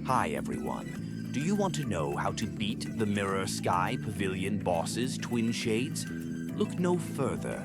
Hi everyone. Do you want to know how to beat the Mirror Sky Pavillion boss's twin shades? Look no further.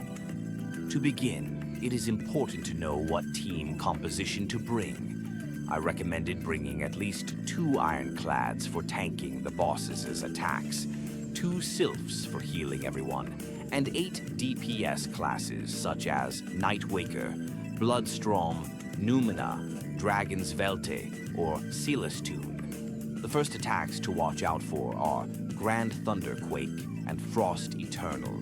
To begin, it is important to know what team composition to bring. I recommended bringing at least 2 ironclads for tanking the boss's attacks, 2 sylphs for healing everyone, and 8 DPS classes such as Nightwaker, Bloodstrom, Numina, Dragon's Velte, or Celestune. The first attacks to watch out for are Grand Thunderquake and Frost Eternal.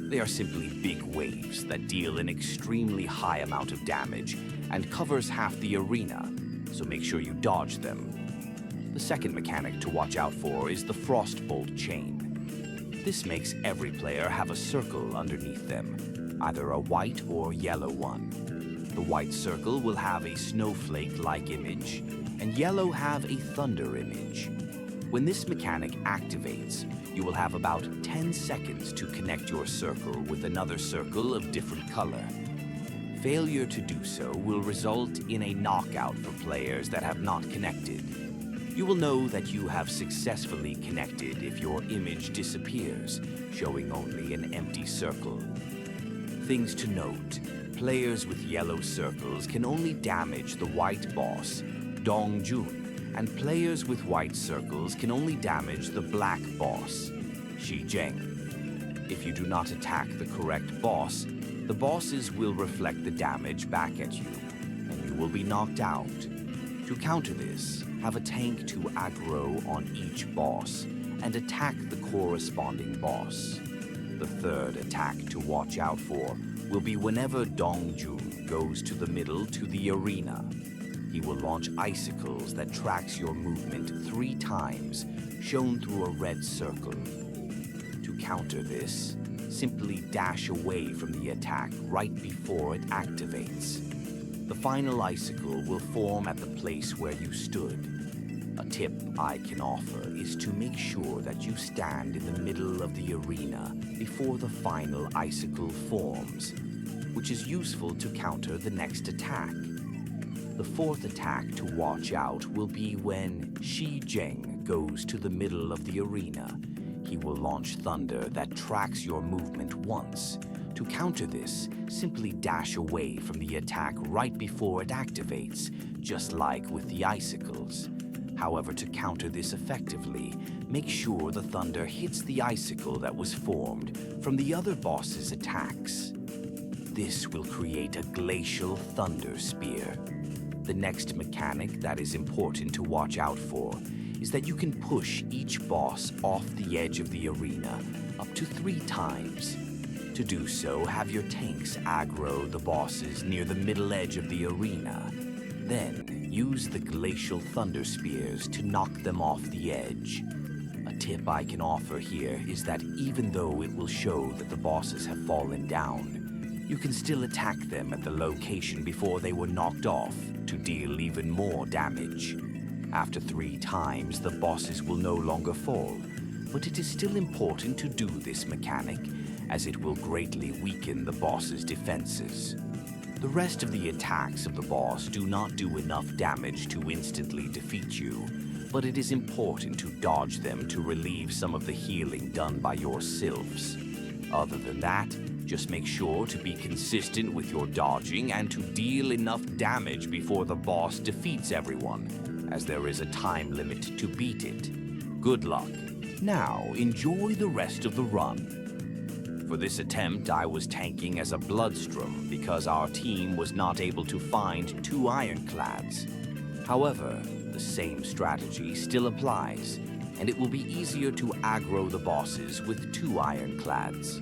They are simply big waves that deal an extremely high amount of damage and covers half the arena, so make sure you dodge them. The second mechanic to watch out for is the Frostbolt Chain. This makes every player have a circle underneath them, either a white or yellow one. The white circle will have a snowflake-like image, and yellow have a thunder image. When this mechanic activates, you will have about 10 seconds to connect your circle with another circle of different color. Failure to do so will result in a knockout for players that have not connected. You will know that you have successfully connected if your image disappears, showing only an empty circle. Things to note: players with yellow circles can only damage the white boss, Dongjun, and players with white circles can only damage the black boss, Shijeng. If you do not attack the correct boss, the bosses will reflect the damage back at you, and you will be knocked out. To counter this, have a tank to aggro on each boss and attack the corresponding boss. The third attack to watch out for will be whenever Dongjun goes to the middle to the arena. He will launch icicles that tracks your movement 3 times, shown through a red circle. To counter this, simply dash away from the attack right before it activates. The final icicle will form at the place where you stood. A tip I can offer is to make sure that you stand in the middle of the arena before the final icicle forms, which is useful to counter the next attack. The fourth attack to watch out will be when Shijeng goes to the middle of the arena. He will launch thunder that tracks your movement once. To counter this, simply dash away from the attack right before it activates, just like with the icicles. However, to counter this effectively, make sure the thunder hits the icicle that was formed from the other boss's attacks. This will create a glacial thunder spear. The next mechanic that is important to watch out for is that you can push each boss off the edge of the arena up to 3 times. To do so, have your tanks aggro the bosses near the middle edge of the arena. Then, use the glacial thunder spears to knock them off the edge. A tip I can offer here is that even though it will show that the bosses have fallen down, you can still attack them at the location before they were knocked off to deal even more damage. After 3 times, the bosses will no longer fall, but it is still important to do this mechanic, as it will greatly weaken the boss's defenses. The rest of the attacks of the boss do not do enough damage to instantly defeat you, but it is important to dodge them to relieve some of the healing done by your sylphs. Other than that, just make sure to be consistent with your dodging and to deal enough damage before the boss defeats everyone, as there is a time limit to beat it. Good luck. Now, enjoy the rest of the run. For this attempt, I was tanking as a Bloodstrom because our team was not able to find 2 ironclads. However, the same strategy still applies, and it will be easier to aggro the bosses with 2 ironclads.